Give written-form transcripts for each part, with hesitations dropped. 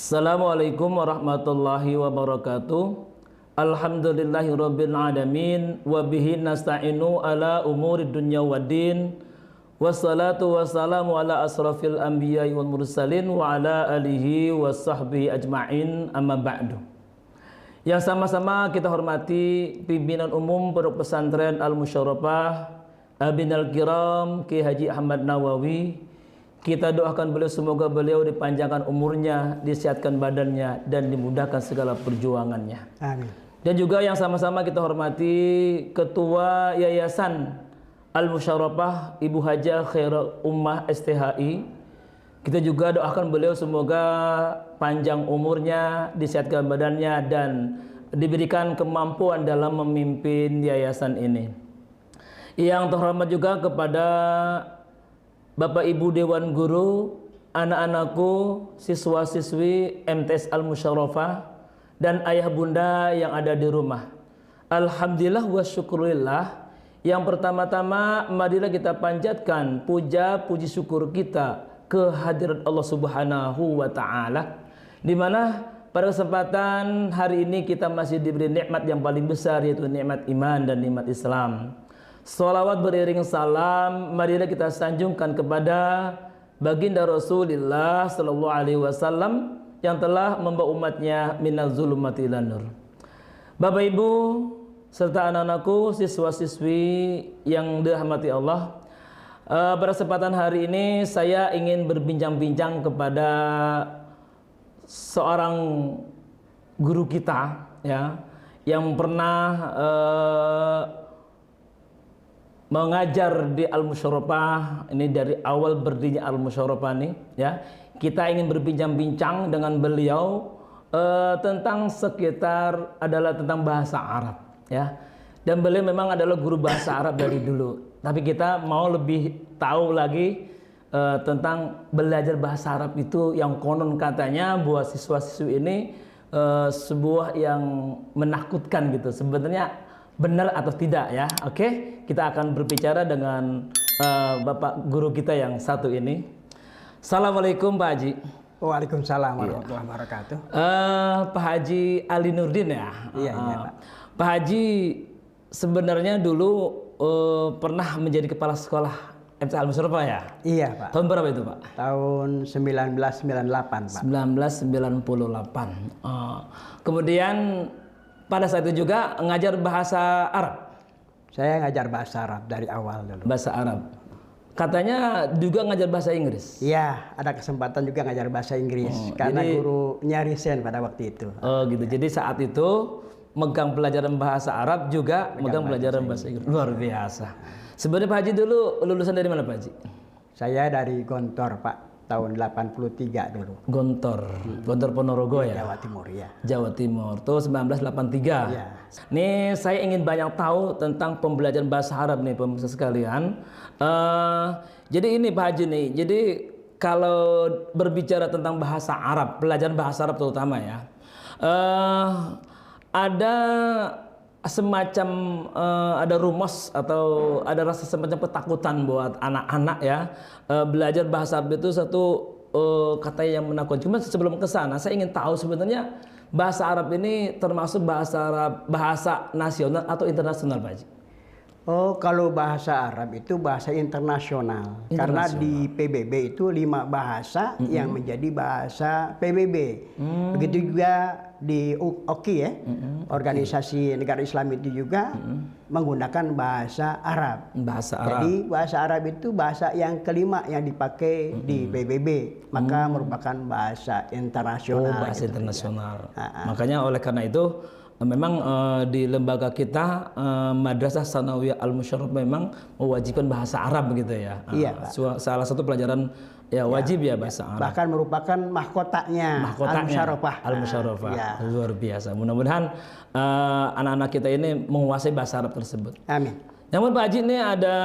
Assalamualaikum warahmatullahi wabarakatuh. Alhamdulillahirabbil alamin wa bihi nasta'inu ala umuri dunya waddin. Wassalatu wassalamu ala asrafil anbiya'i wal mursalin wa ala alihi washabbihi ajma'in, amma ba'du. Yang sama-sama kita hormati pimpinan umum Pondok Pesantren Al-Musyarafah Abinal Kiram Ki Haji Ahmad Nawawi. Kita doakan beliau, semoga beliau dipanjangkan umurnya, disehatkan badannya, dan dimudahkan segala perjuangannya. Amin. Dan juga yang sama-sama kita hormati Ketua Yayasan Al-Musyarafah Ibu Hajah Khairul Ummah STHI. Kita juga doakan beliau semoga panjang umurnya, disehatkan badannya, dan diberikan kemampuan dalam memimpin yayasan ini. Yang terhormat juga kepada Bapak Ibu Dewan Guru, anak-anakku, siswa-siswi MTS Al-Musyarafah, dan ayah bunda yang ada di rumah. Alhamdulillah wa syukurillah. Yang pertama-tama marilah kita panjatkan puja puji syukur kita ke hadirat Allah Subhanahu wa taala, di mana pada kesempatan hari ini kita masih diberi nikmat yang paling besar, yaitu nikmat iman dan nikmat Islam. Salawat beriring salam marilah kita sanjungkan kepada baginda Rasulullah sallallahu alaihi wasallam yang telah membawa umatnya minaz zulumati ilan nur. Bapak Ibu serta anak-anakku, siswa-siswi yang dirahmati Allah, pada kesempatan hari ini saya ingin berbincang-bincang kepada seorang guru kita, ya, yang pernah mengajar di Al-Musyarafah ini dari awal berdirinya Al-Musyarafah ini, ya. Kita ingin berbincang-bincang dengan beliau tentang tentang bahasa Arab, ya. Dan beliau memang adalah guru bahasa Arab dari dulu. Tapi kita mau lebih tahu lagi tentang belajar bahasa Arab itu yang konon katanya buat siswa-siswi ini sebuah yang menakutkan gitu. Sebenarnya benar atau tidak, ya? Oke, kita akan berbicara dengan Bapak guru kita yang satu ini. Assalamualaikum Pak Haji. Waalaikumsalam warahmatullahi wabarakatuh. Pak Haji Ali Nurdin, ya? Iya, Pak. Pak Haji sebenarnya dulu pernah menjadi kepala sekolah MTS Al-Musyarafah, ya? Iya, Pak. Tahun berapa itu, Pak? Tahun 1998, Pak. 1998. Kemudian pada saat itu juga ngajar bahasa Arab. Saya ngajar bahasa Arab dari awal dulu. Bahasa Arab. Katanya juga ngajar bahasa Inggris. Iya, ada kesempatan juga ngajar bahasa Inggris karena gurunya resign pada waktu itu. Oh gitu. Jadi saat itu megang pelajaran bahasa Arab juga megang pelajaran bahasa Inggris. Luar biasa. Sebenarnya Pak Haji dulu lulusan dari mana, Pak Haji? Saya dari Gontor, Pak. Tahun 83 dulu. Gontor Ponorogo, ya? Jawa Timur, ya. Jawa Timur. Tuh 1983. Ya. Nih saya ingin banyak tahu tentang pembelajaran bahasa Arab nih pemirsa sekalian. Jadi ini Pak Haji nih. Jadi kalau berbicara tentang bahasa Arab, pelajaran bahasa Arab terutama, ya, ada semacam ada rumus atau ada rasa semacam ketakutan buat anak-anak, ya. Belajar bahasa Arab itu satu kata yang menakutkan. Cuma sebelum ke sana saya ingin tahu sebenarnya bahasa Arab ini termasuk bahasa nasional atau internasional, Pak Haji? Oh, kalau bahasa Arab itu bahasa internasional. Karena di PBB itu 5 bahasa yang menjadi bahasa PBB. Begitu juga di OKI, ya, Organisasi Negara Islam itu juga menggunakan bahasa Arab. Bahasa Arab. Jadi bahasa Arab itu bahasa yang kelima yang dipakai di PBB. Maka merupakan bahasa internasional. Oh, bahasa gitu, internasional. ya. Makanya oleh karena itu memang di lembaga kita Madrasah Sanawiyah Al-Musyarafah memang mewajibkan bahasa Arab begitu, ya. Iya, Pak. Salah satu pelajaran ya wajib, ya, bahasa Arab. Bahkan merupakan mahkotanya Al-Musyarafah. Al-Musyarafah. Ya. Luar biasa. Mudah-mudahan anak-anak kita ini menguasai bahasa Arab tersebut. Amin. Namun Pak Haji ini ada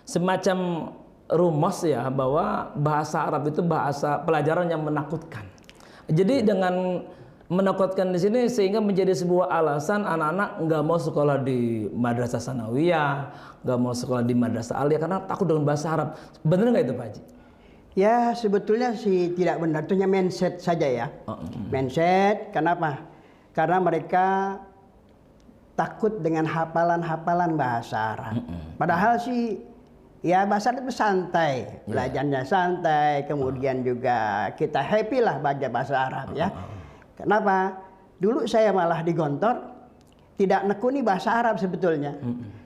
semacam rumus, ya, bahwa bahasa Arab itu bahasa pelajaran yang menakutkan. Jadi dengan menakutkan di sini sehingga menjadi sebuah alasan anak-anak nggak mau sekolah di madrasah sanawiyah, nggak mau sekolah di madrasah aliyah karena takut dengan bahasa Arab. Bener nggak itu Pak Haji? Ya sebetulnya sih tidak benar, itu hanya mindset saja ya. Mindset, kenapa? Karena mereka takut dengan hafalan-hafalan bahasa Arab. Padahal sih ya bahasa Arab itu santai, belajarnya santai, kemudian juga kita happy lah belajar bahasa Arab ya. Kenapa? Dulu saya malah di Gontor tidak nekuni bahasa Arab sebetulnya.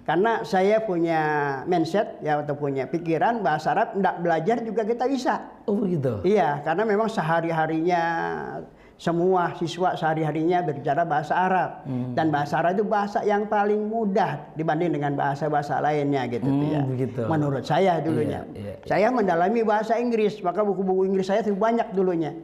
Karena saya punya mindset ya atau punya pikiran bahasa Arab tidak belajar juga kita bisa. Oh begitu. Iya, karena memang sehari-harinya semua siswa sehari-harinya berbicara bahasa Arab dan bahasa Arab itu bahasa yang paling mudah dibanding dengan bahasa-bahasa lainnya gitu ya. Begitu. Menurut saya dulunya. Saya mendalami bahasa Inggris, maka buku-buku Inggris saya itu banyak dulunya.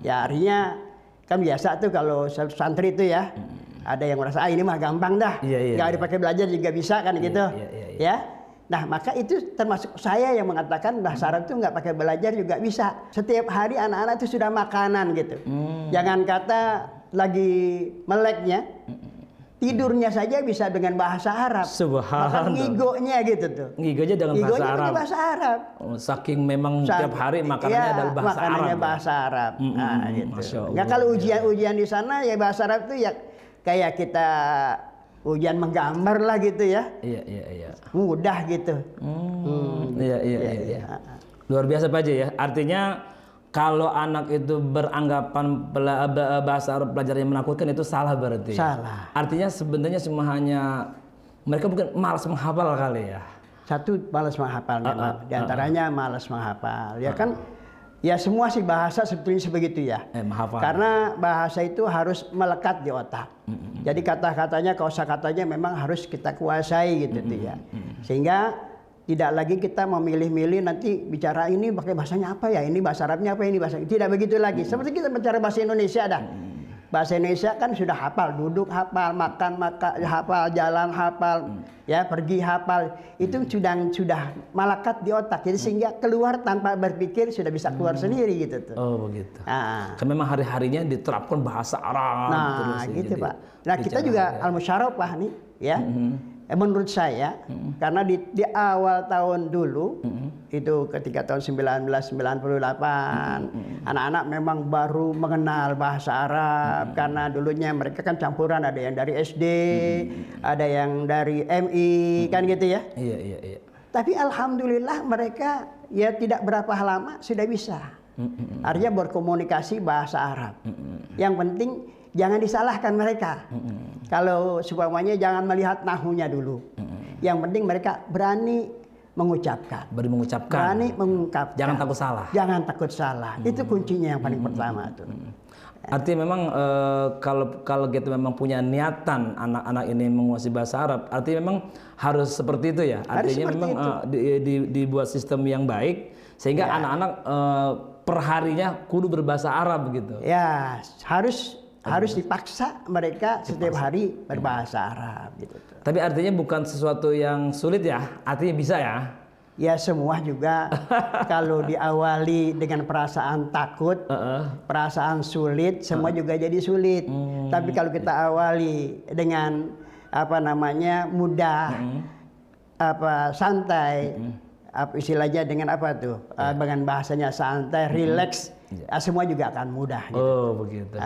Ya artinya kan biasa tuh kalau santri itu ya. Ada yang merasa ini mah gampang dah, nggak dipakai belajar juga bisa kan gitu, ya. Nah maka itu termasuk saya yang mengatakan bahasa Arab itu nggak pakai belajar juga bisa. Setiap hari anak-anak itu sudah makanan gitu. Jangan kata lagi meleknya, tidurnya saja bisa dengan bahasa Arab. Subhanallah. Ngigonya gitu tuh. Ngigonya dengan bahasa Arab. Saking memang tiap hari makanannya adalah bahasa Arab. Makanannya bahasa Arab. Nah, gitu. Nggak kalau ujian-ujian di sana ya bahasa Arab itu ya kayak kita ujian menggambar lah gitu ya. Iya. Mudah gitu. Iya. Luar biasa Pak Haji ya. Artinya kalau anak itu beranggapan bahasa Arab pelajaran yang menakutkan itu salah berarti. Salah. Artinya sebenarnya cuma hanya mereka mungkin malas menghafal kali ya. Satu malas menghafal memang. Di antaranya malas menghafal. Ya kan. Ya semua sih bahasa sebetulnya sebegitu ya. Karena bahasa itu harus melekat di otak. Jadi kata-katanya, kosakatanya memang harus kita kuasai gitu ya. Sehingga tidak lagi kita memilih-milih nanti bicara ini pakai bahasanya apa ya, ini bahasa Arabnya apa, ini bahasa. Tidak begitu lagi. Seperti kita bicara bahasa Indonesia dah. Bahasa Indonesia kan sudah hafal, duduk hafal, makan hafal, jalan hafal, ya pergi hafal. Itu sudah melekat di otak. Jadi sehingga keluar tanpa berpikir sudah bisa keluar sendiri gitu tuh. Oh begitu. Kan memang hari-harinya diterapkan bahasa Arab. Nah terus, gitu Pak. Nah kita juga al-musyarafah nih ya. Menurut saya karena di awal tahun dulu itu ketika tahun 1998 anak-anak memang baru mengenal bahasa Arab karena dulunya mereka kan campuran, ada yang dari SD, ada yang dari MI kan gitu ya. Iya. Tapi alhamdulillah mereka ya tidak berapa lama sudah bisa. Artinya berkomunikasi bahasa Arab. Yang penting jangan disalahkan mereka. Kalau supamanya jangan melihat nahunya dulu. Yang penting mereka berani mengucapkan. Berani mengungkapkan. Jangan takut salah. Jangan takut salah. Itu kuncinya yang paling pertama tuh. Artinya memang kalau kita memang punya niatan anak-anak ini menguasai bahasa Arab, artinya memang harus seperti itu ya. Artinya memang dibuat sistem yang baik sehingga anak-anak perharinya kudu berbahasa Arab gitu. Ya, harus dipaksa mereka setiap hari berbahasa Arab gitu. Tapi artinya bukan sesuatu yang sulit ya, artinya bisa ya? Ya semua juga kalau diawali dengan perasaan takut, perasaan sulit, semua juga jadi sulit. Tapi kalau kita awali dengan mudah, santai, istilahnya dengan apa tuh? Dengan bahasanya santai, relax, semua juga akan mudah. Gitu. Oh begitu.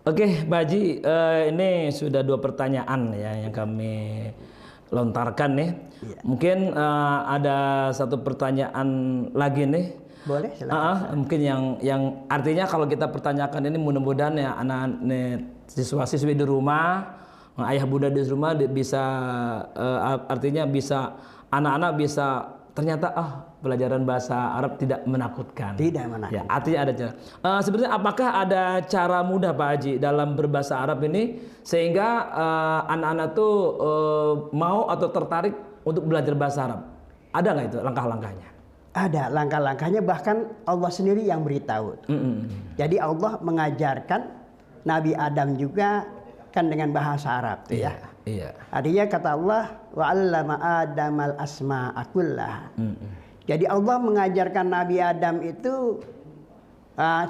Oke, Pak Haji, ini sudah 2 pertanyaan ya yang kami lontarkan nih. Mungkin ada 1 pertanyaan lagi nih. Boleh, silakan. Mungkin yang artinya kalau kita pertanyakan ini mudah-mudahan ya anak-anak siswa-siswi di rumah, ayah bunda di rumah bisa artinya bisa anak-anak bisa ternyata pelajaran bahasa Arab tidak menakutkan. Tidak menakutkan. Ya, artinya ada cara. Sebenarnya apakah ada cara mudah Pak Haji dalam berbahasa Arab ini sehingga anak-anak tuh mau atau tertarik untuk belajar bahasa Arab? Ada nggak itu langkah-langkahnya? Ada langkah-langkahnya, bahkan Allah sendiri yang beritahu. Jadi Allah mengajarkan Nabi Adam juga kan dengan bahasa Arab tuh ya. Iya. Artinya kata Allah wa 'allama Adamal asma'a kullaha. Jadi Allah mengajarkan Nabi Adam itu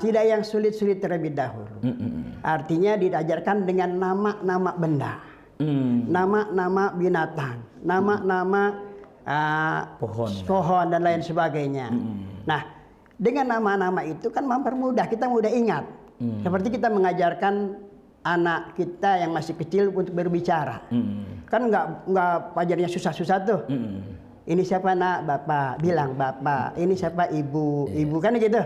tidak yang sulit-sulit terlebih dahulu. Artinya diajarkan dengan nama-nama benda, nama-nama binatang, nama-nama pohon dan lain sebagainya. Nah, dengan nama-nama itu kan mempermudah, kita mudah ingat. Seperti kita mengajarkan anak kita yang masih kecil untuk berbicara. Kan nggak pajarnya susah-susah tuh. Ini siapa nak? Bapak. Bilang bapak. Ini siapa? Ibu. Ibu kan gitu.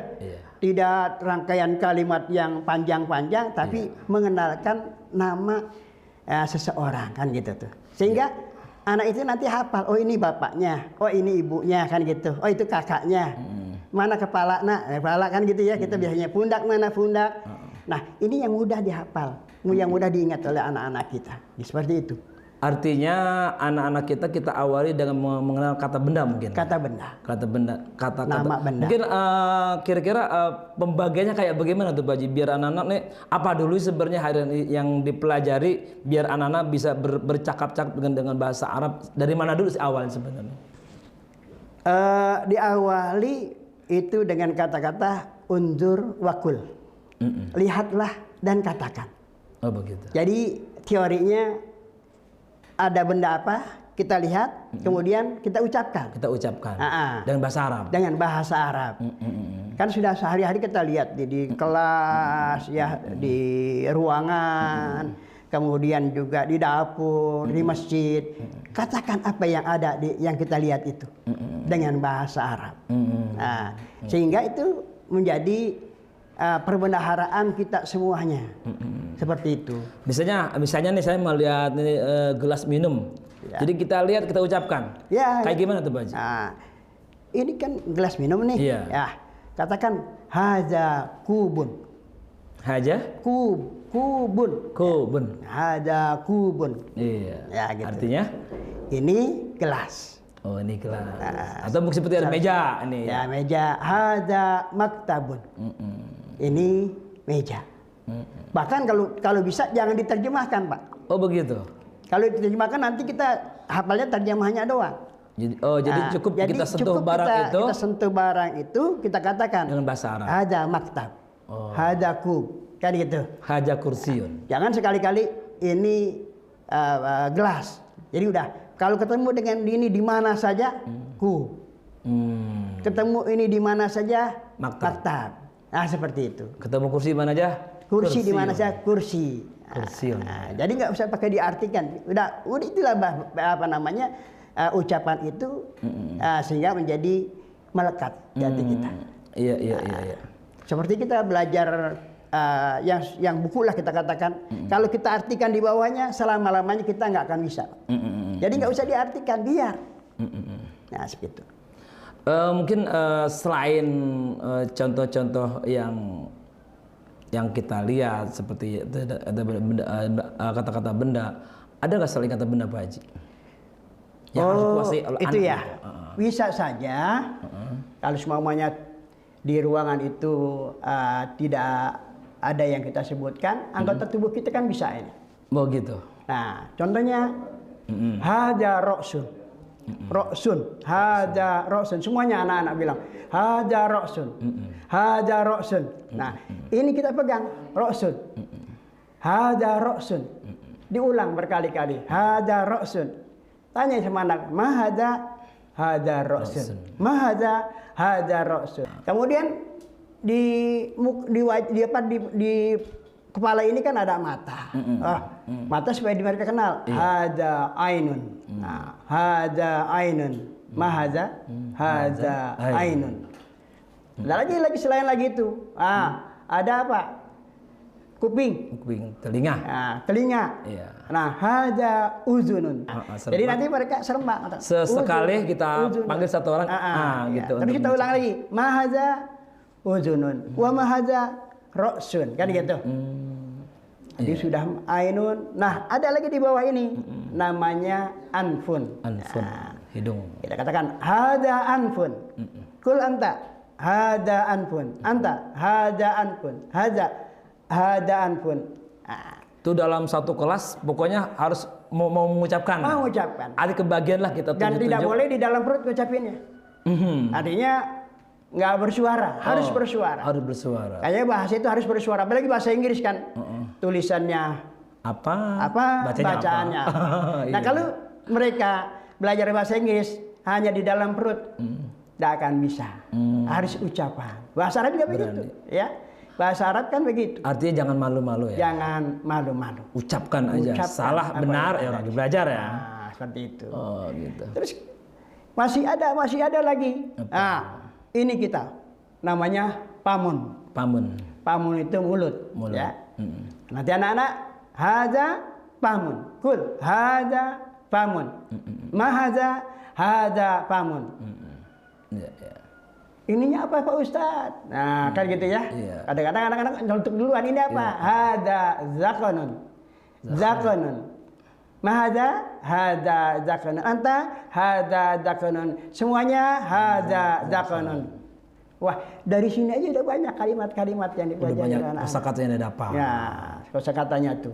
Tidak rangkaian kalimat yang panjang-panjang, tapi mengenalkan nama seseorang kan gitu tuh. Sehingga anak itu nanti hafal. Oh ini bapaknya. Oh ini ibunya kan gitu. Oh itu kakaknya. Mana kepala nak? Kepala kan gitu ya. Kita biasanya pundak, mana pundak. Nah ini yang mudah dihafal, yang mudah diingat oleh anak-anak kita. Seperti itu. Artinya anak-anak kita awali dengan mengenal kata benda mungkin. Kata benda. Kata benda. Nama benda. Mungkin kira-kira pembagiannya kayak bagaimana tuh Pak Haji? Biar anak-anak nih apa dulu sebenarnya hari ini yang dipelajari biar anak-anak bisa bercakap-cakap dengan bahasa Arab. Dari mana dulu sih awalnya sebenarnya? Diawali itu dengan kata-kata unzur wakul. Lihatlah dan katakan. Oh begitu. Jadi teorinya ada benda apa, kita lihat, kemudian kita ucapkan. Kita ucapkan. Dengan bahasa Arab. Dengan bahasa Arab. Kan sudah sehari-hari kita lihat di kelas, ya, di ruangan, kemudian juga di dapur, di masjid. Katakan apa yang ada yang kita lihat itu dengan bahasa Arab. Sehingga itu menjadi perbendaharaan kita semuanya. Seperti itu. Misalnya nih saya melihat ini gelas minum. Ya. Jadi kita lihat, kita ucapkan. Ya. Kayak gimana tuh Pak Haji? Ini kan gelas minum nih. Iya. Ya. Katakan haja kubun. Haja? Kubun. Kubun. Haja kubun. Iya. Ya, gitu. Artinya? Ini gelas. Oh ini gelas. Atau mungkin seperti ada meja ini. Ya meja. Haja maktabun. Ini meja. Bahkan kalau bisa jangan diterjemahkan Pak. Oh begitu. Kalau diterjemahkan nanti kita hafalnya terjemahannya doang. Jadi cukup kita sentuh barang itu. Kita sentuh barang itu, kita katakan dengan bahasa Arab. Haja maktab. Haja kub. Kan gitu. Haja kursiun. Jangan sekali-kali ini gelas. Jadi udah kalau ketemu dengan ini di mana saja kub. Ketemu ini di mana saja maktab. Nah seperti itu. Ketemu kursi mana aja? Kursi di mana saja kursi. Jadi nggak usah pakai diartikan. Udah itulah apa namanya ucapan itu sehingga menjadi melekat di hati kita. Iya. Seperti kita belajar yang buku lah kita katakan. Kalau kita artikan di bawahnya selama-lamanya kita nggak akan bisa. Jadi nggak usah diartikan, biar. Nah seperti itu. Mungkin selain contoh-contoh yang kita lihat seperti ada kata-kata benda, ada nggak selain kata benda Pak Haji? Yang harus dikuasai oleh itu anak. Ya. Bisa saja kalau semuanya di ruangan itu tidak ada yang kita sebutkan, anggota tubuh kita kan bisa ini. Oh gitu. Nah, contohnya haja roksun. Roksun, haja roksun, semuanya anak-anak bilang haja roksun, haja roksun. Nah, ini kita pegang roksun, haja roksun, diulang berkali-kali, haja roksun. Tanya sama anak, mahaja, haja roksun, mahaja, haja roksun. Kemudian di kepala ini kan ada mata. Mata supaya mereka kenal. Haja ainun. Nah, haja ainun. Mahaja, haja ainun. Ada lagi selain lagi itu. Ada apa? Kuping. Telinga. Telinga. Iya. Nah, haja uzunun. Jadi nanti mereka serempak. Sesekali kita panggil satu orang. Gitu. Terus kita ulang lagi. Mahaja uzunun. Wa mahaja roksun. Kan gitu. Jadi sudah ainun. Nah, ada lagi di bawah ini. Namanya anfun. Anfun. Hidung. Kita katakan hada anfun. Kul anta. Hada anfun. Anta. Hada anfun. Hada anfun. Itu dalam satu kelas pokoknya harus mau mengucapkan. Mengucapkan. Ada kebagian lah kita tunjuk. Dan tidak boleh di dalam perut ngucapinnya. Artinya nggak bersuara, harus bersuara. Harus bersuara. Kayaknya bahasa itu harus bersuara. Apalagi bahasa Inggris kan. Tulisannya apa? Bacaannya apa. Nah, kalau mereka belajar bahasa Inggris hanya di dalam perut, tidak akan bisa. Harus ucapan. Bahasa Arab juga begitu, ya. Bahasa Arab kan begitu. Artinya jangan malu-malu ya. Jangan malu-malu. Ucapkan aja. Salah benar ya orang belajar ya. Nah, seperti itu. Oh gitu. Terus masih ada lagi. Nah, ini kita namanya pamun. Pamun. Pamun itu mulut. Ya. Nanti anak-anak haza pamun. Kul haza pamun. Mahaza haza pamun. Ya, ya. Ininya apa Pak Ustadz? Nah kan gitu ya. Iya. Kadang-kadang anak-anak nyontek duluan. Ini apa? Hada zakonun. Zakonun. Mahada hada zakonun. Anta hada zakonun. Semuanya hada zakonun. Wah dari sini aja udah banyak kalimat-kalimat yang dipelajari Udah banyak anak-anak. kosakata yang didapat. Ya kosakatanya tuh.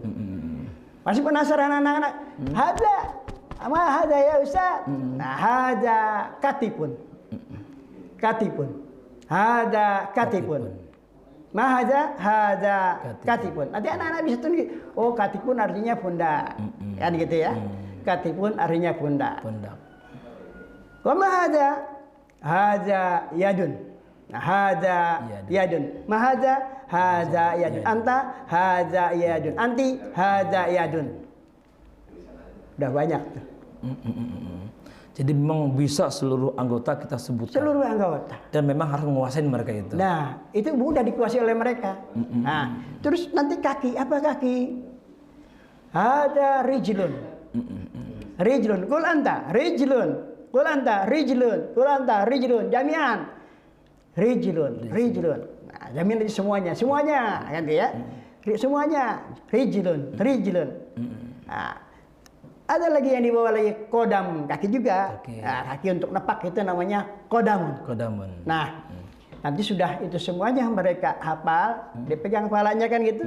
Masih penasaran anak-anak? Hada. Ama hada ya Ustadz. Nah hada katipun. Katipun. Hada katipun. Mahaza hada katipun. Nanti anak-anak bisa tunjuk. Oh, katipun artinya pundak. Kan gitu ya. Katipun artinya pundak. Pundak. Wa mahaza hada yadun. Nah, hada yadun. Mahaza hada yadun. Anta hada yadun. Anti hada yadun. Udah banyak tuh. Jadi memang bisa seluruh anggota kita sebutkan. Seluruh anggota. Dan memang harus menguasai mereka itu. Nah, itu mudah dikuasai oleh mereka. Nah, terus nanti kaki, apa kaki? Ada rijlun. Rijlun, kul anta, rijlun. Kul anta, rijlun. Kul anta, rijlun. Jami'an. Rijlun, rijlun. Nah, jami'an itu semuanya, semuanya, kan ya? Semuanya, rijlun, rijlun. Nah, ada lagi yang dibawa lagi kodam, kaki juga. Nah, kaki untuk nepak itu namanya kodamun. Kodamun. Nah, nanti sudah itu semuanya mereka hafal, dipegang kepalanya kan gitu.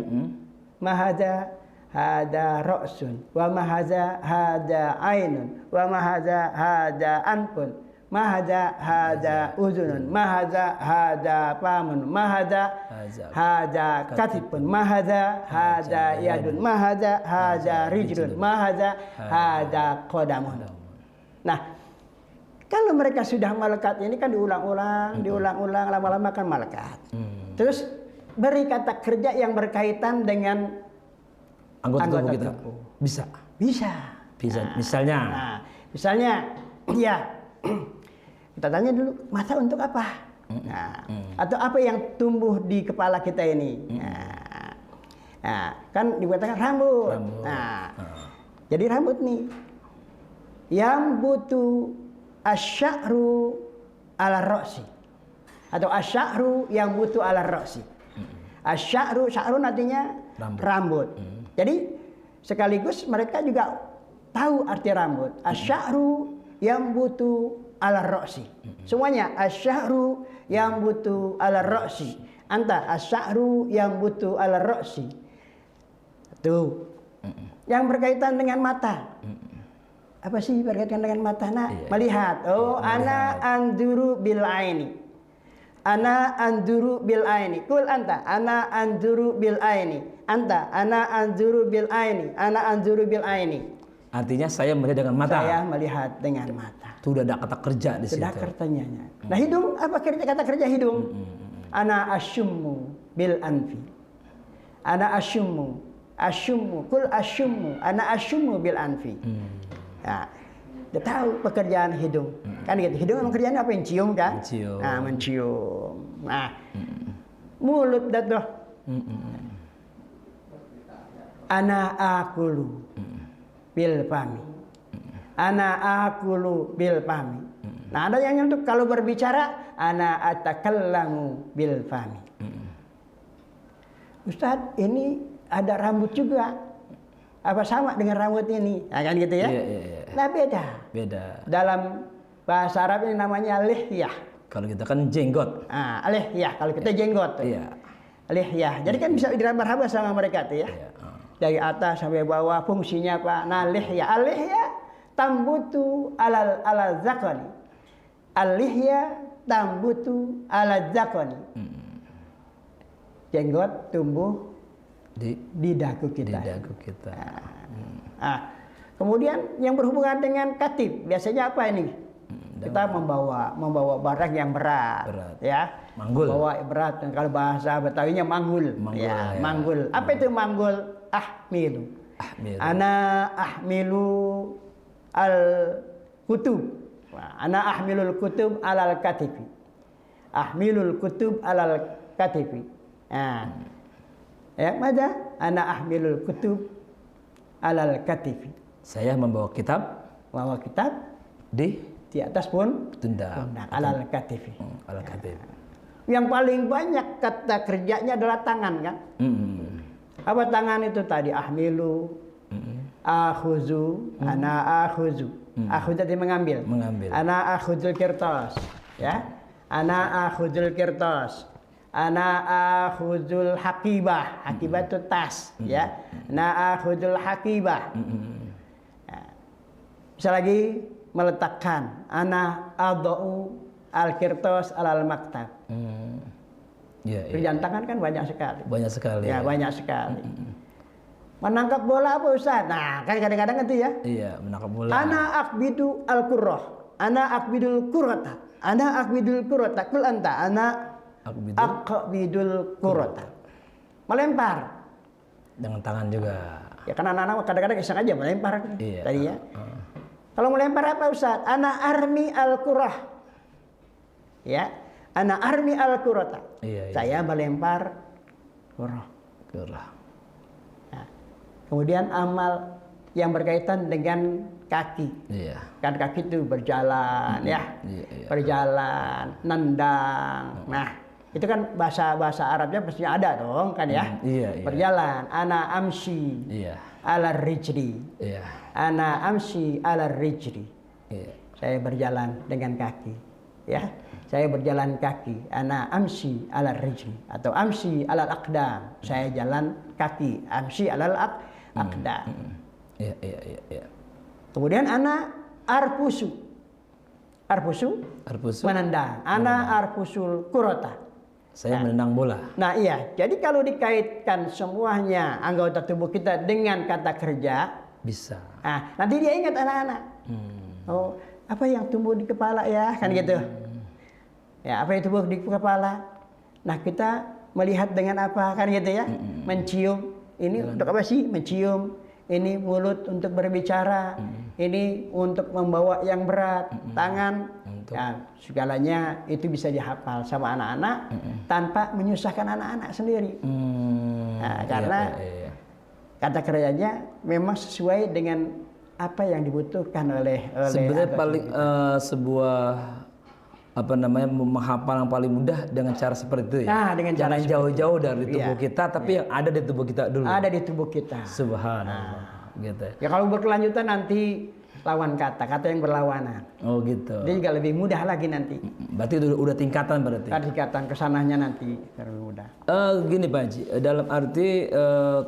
Mahaza hada ra'sun, wa mahaza hada ainun, wa mahaza hada anfun, mahaza hada uzunun, mahaza hada pamun, mahaza hada katipun, mahaza hada yadun, mahaza hada rijlun, mahaza hada kodamun. Nah, kalau mereka sudah melekat ini kan diulang-ulang, lama-lama kan melekat. Terus beri kata kerja yang berkaitan dengan anggota tubuh kita. Bisa. Bisa. Nah, misalnya. Nah, misalnya, ya kita tanya dulu mata untuk apa? Nah, atau apa yang tumbuh di kepala kita ini? Nah, kan dikatakan rambut. Nah, jadi rambut nih yang butuh asy'ru ala ra'si atau asy'ru yang butuh ala ra'si. Asy'ru, sya'run artinya rambut. Jadi sekaligus mereka juga tahu arti rambut. Asy'ru yang butuh ala ra'si. Semuanya asy'ru yang butuh ala ra'si. Anta asy'ru yang butuh ala ra'si. Tuh. Yang berkaitan dengan mata. Apa sih berkaitan dengan mata? Nah, melihat. Oh, ana anzuru bil aini. Ana anzuru bil aini. Kul anta, ana anzuru bil aini. Anta, ana anzuru bil aini. Ana anzuru bil aini. Artinya saya melihat dengan mata. Saya melihat dengan mata. Itu udah ada kata kerja di situ. Sudah katanya. Nah, hidung apa kata kerja hidung? Ana asyummu bil anfi. Ana asyummu. Asyummu. Kul asyummu. Ana asyummu bil anfi. Nah, dia tahu pekerjaan hidung. Kan gitu. Hidung emang kerjaan apa? Mencium kan? Mencium. Nah, mencium. Nah, mulut dah tuh. Ana akulu bil fami. Ana akulu bil fami. Nah, ada yang untuk kalau berbicara ana atakallamu bil fami. Ustadz, ini ada rambut juga. Apa sama dengan rambut ini? Nah, kan gitu ya? Iya. Nah, beda. Beda. Dalam bahasa Arab ini namanya lihyah. Kalau kita kan jenggot. Ah, lihyah. Kalau kita jenggot tuh. Iya. Lihyah. Jadi kan bisa diraba-raba sama mereka tuh ya. Iya. Dari atas sampai bawah fungsinya apa? Nah, lihyah. Al-lihyah tambutu ala zakoni. Al-lihyah tambutu ala zakoni. Jenggot tumbuh di dagu kita. Di dagu kita. Kemudian yang berhubungan dengan katib, biasanya apa ini? kita membawa barang yang berat. Ya. Manggul. Bawa berat. Kalau bahasa Betawinya manggul. Ya, manggul. Apa itu manggul? Ahmilu. Ana ahmilu al-kutub. Ana ahmilul kutub alal katifi. Ahmilul kutub alal katifi. Nah. Ya, mana? Ana ahmilul kutub alal katifi. Saya membawa kitab. Bawa kitab di atas pun pundak. Alal katifi. Alal katifi. Yang paling banyak kata kerjanya adalah tangan kan? Apa tangan itu tadi? Ahmilu, akhuzu, ana akhuzu. Akhuzu tadi mengambil. Ana akhuzul kirtas, ya. Ana akhuzul kirtas. Ana akhuzul hakibah. Hakibah itu tas, ya. Ana akhuzul hakibah. Bisa lagi meletakkan. Ana adau al-kirtas alal maktab. Kerjaan tangan kan banyak sekali. Banyak sekali. Ya, banyak sekali. Menangkap bola apa Ustaz? Nah, kan kadang-kadang itu ya. Iya, menangkap bola. Ana akbidu al-qurrah. Ana akbidul qurrata. Ana akbidul qurrata. Kul anta ana akbidul qurrata. Melempar dengan tangan juga. Ya kan anak-anak kadang-kadang iseng aja melempar iya. tadi ya. Kalau melempar apa Ustaz? Ana armi al-qurrah. Ya. Ana armi al-qurrata. Iya. Saya melempar qurrah. Nah, kemudian amal yang berkaitan dengan kaki. Iya. Kan kaki itu berjalan ya. Iya. Berjalan, nendang. Nah, itu kan bahasa Arabnya pastinya ada dong kan ya. Iya. Berjalan, ana amsi. Iya. Ala rijli. Iya. Ana amsi ala rijli. Iya. Saya berjalan dengan kaki. Ya. Saya berjalan kaki. Ana amsi ala rijli atau amsi ala aqdam. Saya jalan kaki. Amsi ala aqdam. Iya. Kemudian ana arpusu. Arpusu menendang. Ana arpusul kurota. Saya menendang bola. Nah iya, jadi kalau dikaitkan semuanya anggota tubuh kita dengan kata kerja bisa. Nah, nanti dia ingat anak-anak. Oh, apa yang tumbuh di kepala ya, kan gitu. Ya, apa yang tumbuh di kepala. Nah, kita melihat dengan apa, kan gitu ya. Mencium. Ini untuk apa sih? Mencium. Ini mulut untuk berbicara. Ini untuk membawa yang berat. Tangan. Ya, segalanya itu bisa dihafal sama anak-anak tanpa menyusahkan anak-anak sendiri. Nah, karena kata kerjanya memang sesuai dengan apa yang dibutuhkan oleh sebenarnya paling sebuah apa namanya menghafal yang paling mudah dengan cara seperti itu ya. Nah, dengan cara jangan jauh-jauh dari tubuh kita, tapi yang ada di tubuh kita dulu. Ada di tubuh kita. Subhanallah. Gitu. Ya kalau berkelanjutan nanti lawan kata yang berlawanan. Oh gitu. Dia juga lebih mudah lagi nanti. Berarti udah tingkatan berarti. Tingkatan kesananya nanti lebih mudah. Gini Pak Haji, dalam arti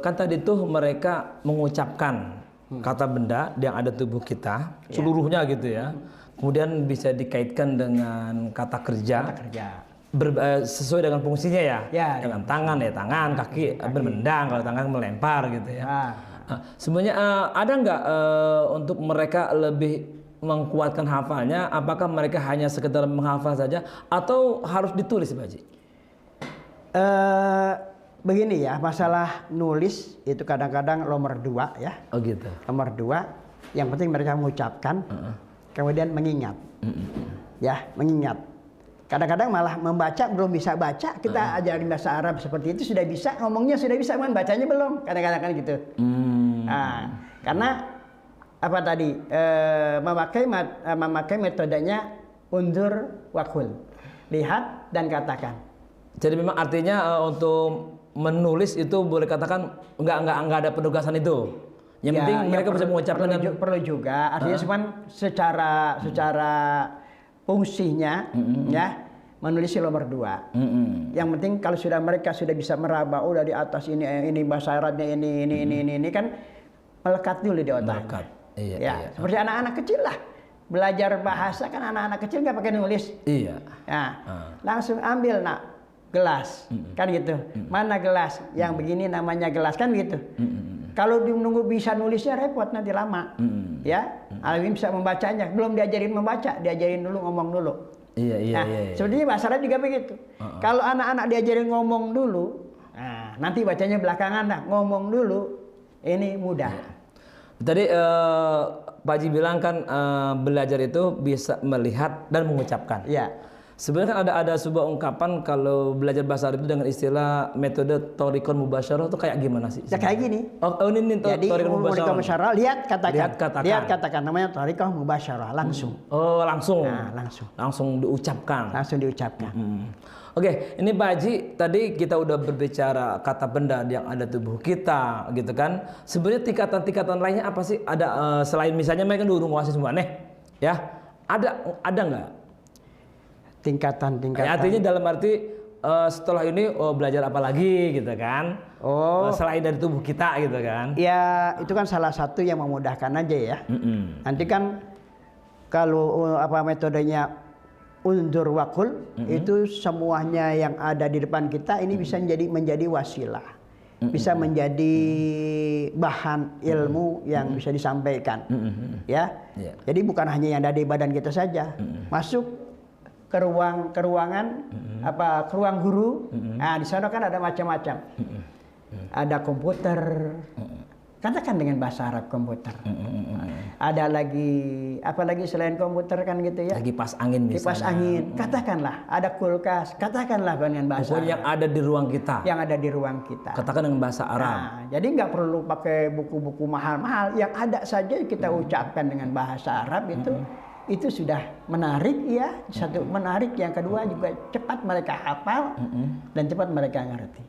kan tadi tuh mereka mengucapkan kata benda yang ada tubuh kita seluruhnya gitu ya. Kemudian bisa dikaitkan dengan kata kerja. Sesuai dengan fungsinya ya. Dengan tangan ya tangan, kaki menendang, kalau tangan melempar gitu ya. Sebenarnya ada nggak untuk mereka lebih mengkuatkan hafalnya? Apakah mereka hanya sekedar menghafal saja atau harus ditulis Pak Haji? Begini ya, masalah nulis itu kadang-kadang nomor 2 ya. Oh gitu. Nomor 2, yang penting mereka mengucapkan, kemudian mengingat. Ya, mengingat. Kadang-kadang malah membaca belum bisa baca, kita ajarin bahasa Arab seperti itu sudah bisa, ngomongnya sudah bisa, bacanya belum. Kadang-kadang kan gitu. Nah, karena apa tadi memakai metodenya undur wakul, lihat dan katakan. Jadi memang artinya untuk menulis itu boleh katakan nggak ada penugasan itu. Yang penting mereka bisa mengucapkan perlu juga. Artinya cuman secara fungsinya ya menulis nomor 2. Yang penting kalau mereka sudah bisa meraba dari atas ini bahasa Arabnya ini kan melekat dulu di otak. Melekat. Iya, ya, iya. Seperti anak-anak kecil lah. Belajar bahasa kan anak-anak kecil nggak pakai nulis. Iya. Nah, langsung ambil gelas. Kan gitu. Mana gelas? Yang begini namanya gelas kan gitu. Kalau menunggu bisa nulisnya repot nanti lama. Ya. Alim bisa membacanya, belum diajarin membaca, diajarin dulu ngomong dulu. Iya, iya, Nah, iya. sebenarnya bahasa Arab juga begitu. Kalau anak-anak diajarin ngomong dulu, nah, nanti bacanya belakangan dah. Ngomong dulu, ini mudah. Tadi Pak Haji bilang kan belajar itu bisa melihat dan mengucapkan. Iya. Sebenarnya kan ada sebuah ungkapan kalau belajar bahasa Arab itu dengan istilah metode thoriqon mubasyarah itu kayak gimana sih? Ya kayak gini. Oh, ini Jadi thoriqon mubasyarah, lihat katakan. Lihat Lihat katakan. namanya thariqah mubasyarah, langsung. Oh, langsung. Nah, langsung. Langsung diucapkan. Langsung diucapkan. Oke, ini Pak Haji, tadi kita udah berbicara kata benda yang ada tubuh kita, gitu kan? Sebenarnya tingkatan-tingkatan lainnya apa sih? Ada selain misalnya mereka dulu nguasain semua, nih, ya? Ada nggak? Tingkatan-tingkatan. Artinya dalam arti setelah ini belajar apa lagi, gitu kan? Selain dari tubuh kita, gitu kan? Ya, itu kan salah satu yang memudahkan aja ya. Nanti kan kalau metodenya undur wakul, itu semuanya yang ada di depan kita ini bisa menjadi wasilah. Bisa menjadi bahan ilmu yang bisa disampaikan. Ya. Jadi bukan hanya yang ada di badan kita saja. Masuk ke ruangan ke ruang guru. Nah, di sana kan ada macam-macam. Ada komputer. Katakan dengan bahasa Arab komputer. Ada apalagi selain komputer kan gitu ya. Kipas angin misalnya. Kipas angin. Katakanlah ada kulkas. Katakanlah dengan bahasa Arab. Yang ada di ruang kita. Yang ada di ruang kita. Katakan dengan bahasa Arab. Nah, jadi nggak perlu pakai buku-buku mahal-mahal. Yang ada saja kita ucapkan dengan bahasa Arab itu sudah menarik ya. Satu menarik, yang kedua juga cepat mereka hafal dan cepat mereka ngerti.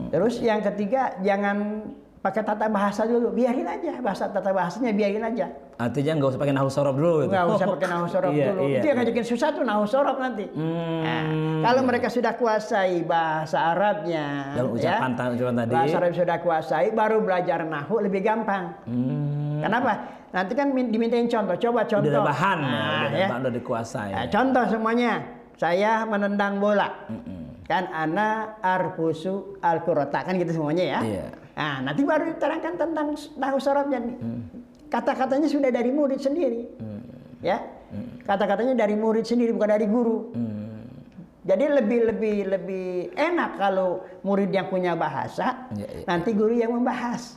Terus yang ketiga, jangan pakai tata bahasa dulu, biarin aja tata bahasanya, biarin aja. Artinya nggak usah pakai nahu sorob dulu. Nggak usah pakai nahu sorob dulu. Itu yang ngajakin susah tuh nahu sorob nanti. Nah, kalau mereka sudah kuasai bahasa Arabnya, ucapan tadi. Bahasa Arab sudah kuasai, baru belajar nahu lebih gampang. Kenapa? Nanti kan dimintain contoh. Coba contoh. Udah bahan, udah dikuasai. Nah, contoh semuanya. Saya menendang bola. Kan ana arfusu al-qurata, kan gitu semuanya ya. Nah, nanti baru diterangkan tentang nahu sorobnya nih. Kata-katanya sudah dari murid sendiri. Ya. Kata-katanya dari murid sendiri, bukan dari guru. Jadi lebih enak kalau murid yang punya bahasa, nanti guru yang membahas.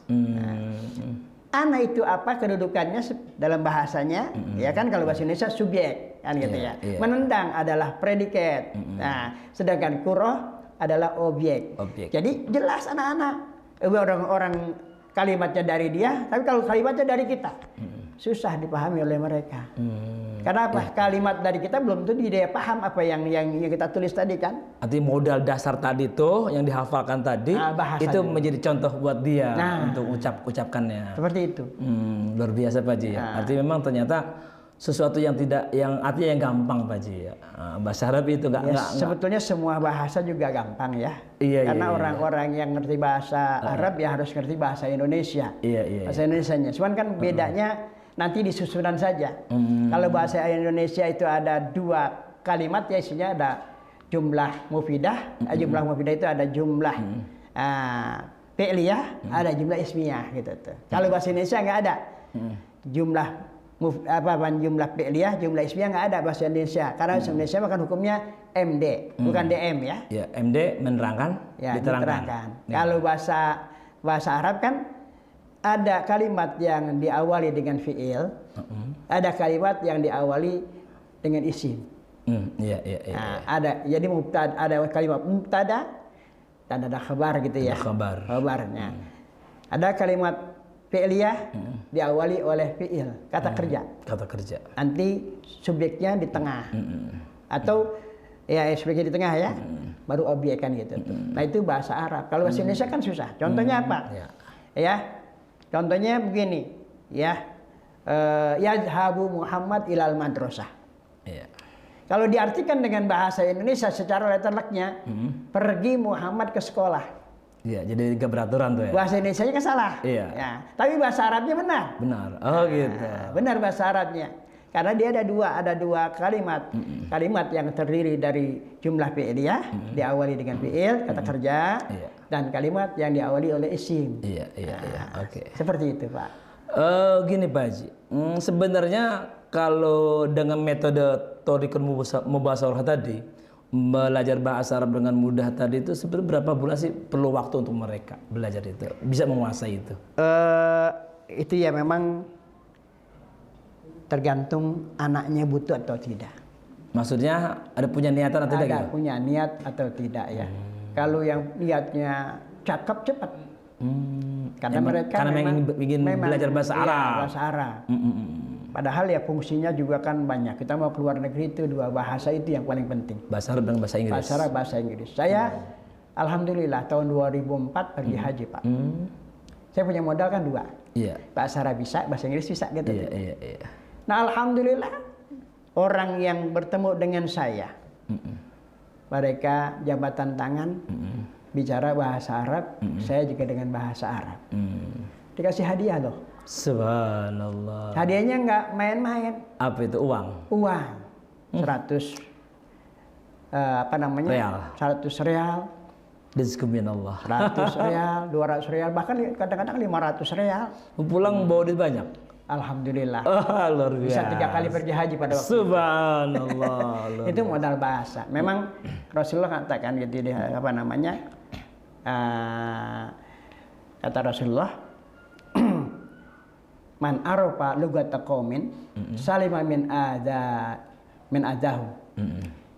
Ana itu apa kedudukannya dalam bahasanya, ya kan, kalau bahasa Indonesia subjek kan gitu ya. Menendang adalah predikat. Nah, sedangkan kuroh adalah objek. Jadi jelas anak-anak. Orang kalimatnya dari dia, tapi kalau kalimatnya dari kita, susah dipahami oleh mereka. Kenapa? Kalimat dari kita belum tentu dia paham apa yang kita tulis tadi kan. Artinya modal dasar tadi tuh yang dihafalkan tadi, itu menjadi contoh buat dia untuk ucapkannya. Seperti itu. Luar biasa Pak Haji. Artinya memang ternyata sesuatu yang artinya yang gampang Pak Haji ya. Bahasa Arab itu enggak. Sebetulnya semua bahasa juga gampang ya. Karena orang-orang yang ngerti bahasa Arab ya harus ngerti bahasa Indonesia. Bahasa Indonesianya. Cuman kan bedanya nanti di susunan saja. Kalau bahasa Indonesia itu ada 2 kalimat ya, isinya ada jumlah mufidah. Jumlah mufidah itu ada jumlah fi'liyah, ada jumlah ismiyah gitu tuh. Kalau bahasa Indonesia nggak ada. Jumlah jumlah fi'liyah, jumlah ismiyah nggak ada bahasa Indonesia. Karena bahasa Indonesia kan hukumnya MD, bukan DM ya. Ya, MD menerangkan, diterangkan. Kalau bahasa Arab kan ada kalimat yang diawali dengan fi'il, ada kalimat yang diawali dengan isim. Ada, jadi ada kalimat mubtada dan ada khabar gitu ya. Khabarnya. Ada kalimat fi'liyah diawali oleh fi'il, kata kerja. Nanti subjeknya di tengah. Atau ya subjeknya di tengah ya. Baru objek kan gitu. Nah, itu bahasa Arab. Kalau bahasa Indonesia kan susah. Contohnya apa? Ya. Contohnya begini, ya. Yazhabu Muhammad ilal madrasah. Kalau diartikan dengan bahasa Indonesia secara letterleknya, pergi Muhammad ke sekolah. Jadi gak beraturan tuh ya. Bahasa Indonesianya kan salah. Ya. Tapi bahasa Arabnya benar. Oh gitu. Benar bahasa Arabnya. Karena dia ada dua kalimat. Kalimat yang terdiri dari jumlah fi'liyah, diawali dengan fi'il, kata kerja, dan kalimat yang diawali oleh isim. Oke. Seperti itu, Pak. Gini Pak Haji, sebenarnya kalau dengan metode Thorikon Mubasyarah tadi, belajar bahasa Arab dengan mudah tadi itu sebenarnya berapa bulan sih perlu waktu untuk mereka belajar itu, bisa menguasai itu? Itu ya memang tergantung anaknya butuh atau tidak. Maksudnya ada punya niatan atau tidak? Ada punya niat atau tidak ya. Kalau yang niatnya cakep cepat. Karena mereka ingin belajar bahasa Arab. Iya, bahasa Arab. Padahal ya fungsinya juga kan banyak. Kita mau keluar negeri itu 2 bahasa itu yang paling penting. Bahasa Arab dan bahasa Inggris. Bahasa Arab, bahasa Inggris. Saya alhamdulillah tahun 2004 pergi haji Pak. Saya punya modal kan 2. Iya. Bahasa Arab bisa, bahasa Inggris bisa gitu. Iya. Nah alhamdulillah orang yang bertemu dengan saya, mereka jabatan tangan, bicara bahasa Arab, saya juga dengan bahasa Arab. Dikasih hadiah loh. Subhanallah. Hadiahnya nggak main-main. Apa itu? Uang? Uang. 100 Real. 100 real. Rizquminallah. 100 real, 200 real, bahkan kadang-kadang 500 real. Pulang bawa duit banyak. Alhamdulillah. Luar biasa. Bisa 3 kali pergi haji pada waktu Subhanallah. itu modal bahasa. Memang Rasulullah katakan gitu dia kata Rasulullah, man arafa lugata qaumin salima min adahu.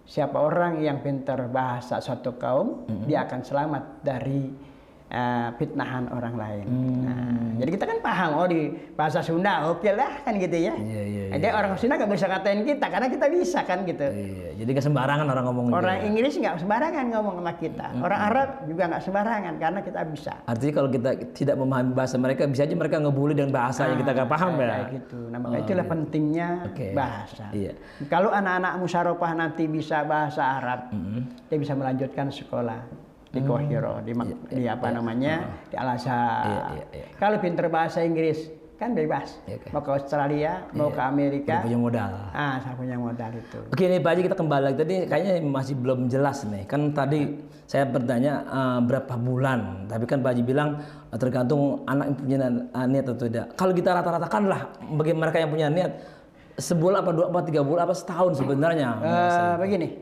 Siapa orang yang pintar bahasa suatu kaum, dia akan selamat dari fitnahan orang lain. Nah, jadi kita kan paham, di bahasa Sunda oke lah kan gitu ya. Jadi orang Sunda nggak bisa katain kita karena kita bisa kan gitu. Jadi nggak sembarangan orang ngomong. Orang Inggris nggak sembarangan ngomong sama kita. Orang Arab juga nggak sembarangan karena kita bisa. Artinya kalau kita tidak memahami bahasa mereka, bisa aja mereka ngebully dengan bahasa yang kita nggak paham ya. Kayak gitu. Nah, makanya itulah pentingnya bahasa. Kalau anak-anak musyarafah nanti bisa bahasa Arab, dia bisa melanjutkan sekolah di Kohiro, di Al-Azhar. Kalau pinter bahasa Inggris kan bebas, mau ke Australia, mau ke Amerika. Punya modal. Saya punya modal itu. Oke nih Pak Haji, kita kembali lagi tadi, kayaknya masih belum jelas nih. Kan tadi saya bertanya berapa bulan, tapi kan Pak Haji bilang tergantung anak yang punya niat atau tidak. Kalau kita rata-ratakan lah bagi mereka yang punya niat, sebulan apa 2 apa 3 bulan apa setahun sebenarnya. Begini,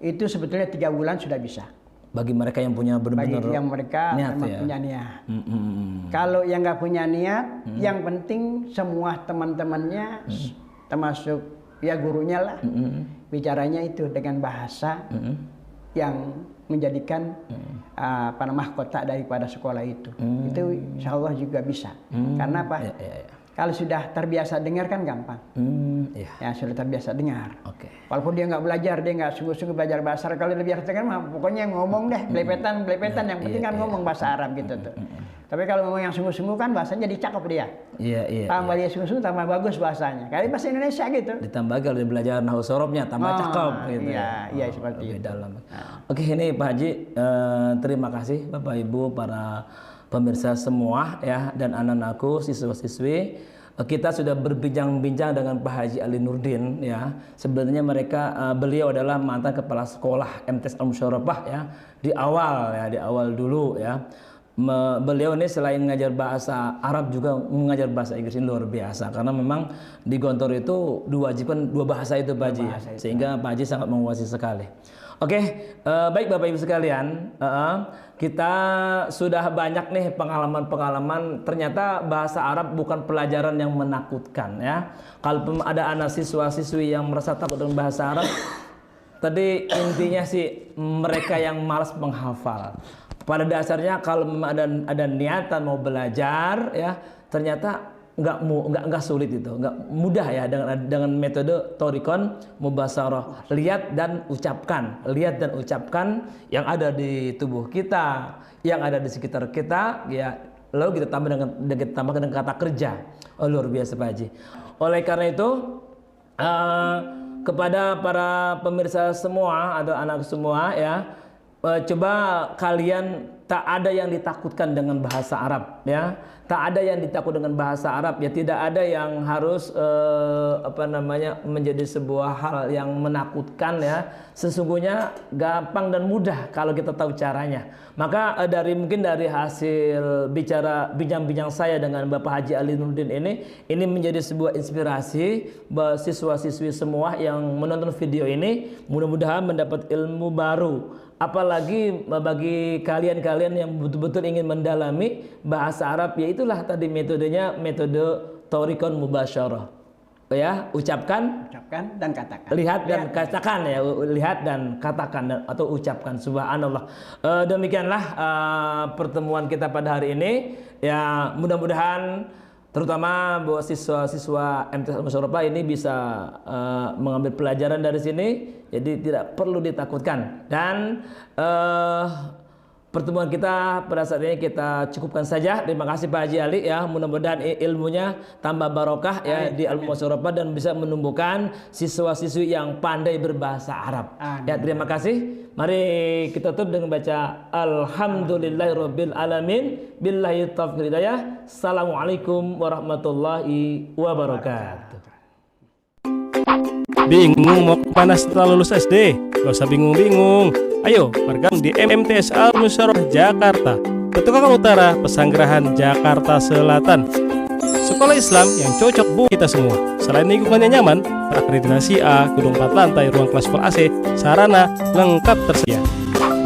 itu sebetulnya 3 bulan sudah bisa. Bagi mereka yang punya benar-benar bagi yang mereka niat, memang punya niat. Kalau yang nggak punya niat, yang penting semua teman-temannya, termasuk ya gurunya lah, bicaranya itu dengan bahasa yang menjadikan mahkota daripada sekolah itu. Itu insya Allah juga bisa. Karena apa? Kalau sudah terbiasa dengar kan gampang. Ya sudah terbiasa dengar. Walaupun dia nggak belajar, dia nggak sungguh-sungguh belajar bahasa Arab. Kalau lebih dengar mah pokoknya ngomong deh, belepetan. Yang penting kan ngomong bahasa Arab gitu tuh. Tapi kalau ngomong yang sungguh-sungguh kan bahasanya jadi cakep dia. Tambah dia sungguh-sungguh tambah bagus bahasanya. Kayak bahasa Indonesia gitu. Ditambah kalau dia belajar nahwu sorobnya tambah cakep gitu. Iya seperti itu. Dalam. Oke, ini Pak Haji, terima kasih Bapak Ibu para pemirsa semua ya, dan anak-anakku, siswa-siswi. Kita sudah berbincang-bincang dengan Pak Haji Ali Nurdin ya. Sebenarnya beliau adalah mantan kepala sekolah MTS Al-Musyarafah ya, di awal dulu ya. Beliau ini selain mengajar bahasa Arab juga mengajar bahasa Inggris. Ini luar biasa karena memang di Gontor itu diwajibkan 2 bahasa itu Pak Haji, sehingga Pak Haji sangat menguasai sekali. Oke, baik Bapak Ibu sekalian, kita sudah banyak nih pengalaman-pengalaman. Ternyata bahasa Arab bukan pelajaran yang menakutkan ya. Kalau ada anak siswa-siswi yang merasa takut dengan bahasa Arab, tadi intinya sih mereka yang malas menghafal. Pada dasarnya kalau memang ada niatan mau belajar ya, ternyata nggak sulit itu, nggak mudah ya dengan metode Thorikon Mubasyarah. Lihat dan ucapkan yang ada di tubuh kita, yang ada di sekitar kita ya, lalu kita tambahkan dengan kata kerja. Luar biasa Pak Haji. Oleh karena itu kepada para pemirsa semua atau anak semua ya, coba kalian, tak ada yang ditakutkan dengan bahasa Arab, ya. Tak ada yang ditakut dengan bahasa Arab, ya. Tidak ada yang harus menjadi sebuah hal yang menakutkan, ya. Sesungguhnya gampang dan mudah kalau kita tahu caranya. Maka mungkin dari hasil bincang-bincang saya dengan Bapak Haji Ali Nurdin ini menjadi sebuah inspirasi buat siswa-siswi semua yang menonton video ini, mudah-mudahan mendapat ilmu baru. Apalagi bagi kalian-kalian yang betul-betul ingin mendalami bahasa Arab, yaitulah tadi metodenya, metode Thoriqon Mubasyarah. Ya, ucapkan dan katakan. Lihat dan katakan, ya, lihat dan katakan atau ucapkan. Subhanallah. Demikianlah pertemuan kita pada hari ini. Ya, mudah-mudahan terutama buat siswa-siswa MTS Al-Musyarafah ini bisa mengambil pelajaran dari sini, jadi tidak perlu ditakutkan. Dan pertemuan kita pada saat ini kita cukupkan saja. Terima kasih Pak Haji Ali, ya. Mudah-mudahan ilmunya tambah barokah, ya, di Al-Musyarafah dan bisa menumbuhkan siswa-siswi yang pandai berbahasa Arab. Ya, terima kasih. Mari kita tutup dengan baca Alhamdulillahirabbil alamin, billahi taufiq hidayah. Assalamualaikum warahmatullahi wabarakatuh. Bingung mau kemana setelah lulus SD? Gak usah bingung-bingung. Ayo bergabung di MTS Al-Musyarafah Jakarta, Petukangan Utara, Pesanggerahan, Jakarta Selatan. Sekolah Islam yang cocok buat kita semua. Selain lingkungannya nyaman, terakreditasi A, gedung 4 lantai, ruang kelas full AC, sarana lengkap tersedia.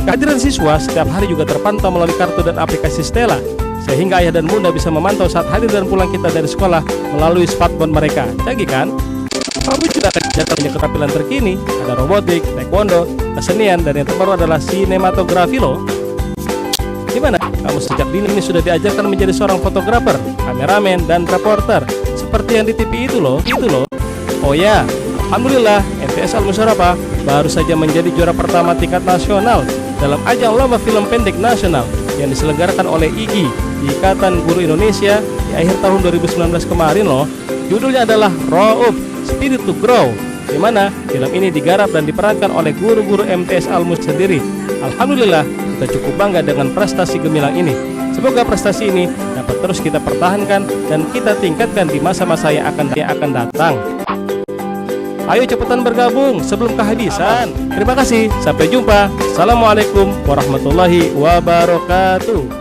Kehadiran siswa setiap hari juga terpantau melalui kartu dan aplikasi Stella, sehingga ayah dan bunda bisa memantau saat hadir dan pulang kita dari sekolah melalui smartphone mereka. Canggih kan? Kamu juga akan diajarkan banyak keterampilan terkini, ada robotik, taekwondo, kesenian, dan yang terbaru adalah sinematografi loh. Gimana? Kamu sejak dini ini sudah diajarkan menjadi seorang fotografer, kameramen, dan reporter seperti yang di TV itu loh. Oh ya, alhamdulillah MTS Al-Musyarafah baru saja menjadi juara pertama tingkat nasional dalam ajang lomba film pendek nasional yang diselenggarakan oleh IGI, Ikatan Guru Indonesia, di akhir tahun 2019 kemarin loh. Judulnya adalah Rauf, Spirit to Grow, di mana film ini digarap dan diperankan oleh guru-guru MTS Al-Mus sendiri. Alhamdulillah, kita cukup bangga dengan prestasi gemilang ini. Semoga prestasi ini dapat terus kita pertahankan dan kita tingkatkan di masa-masa yang akan datang. Ayo cepetan bergabung sebelum kehabisan. Terima kasih, sampai jumpa. Assalamualaikum warahmatullahi wabarakatuh.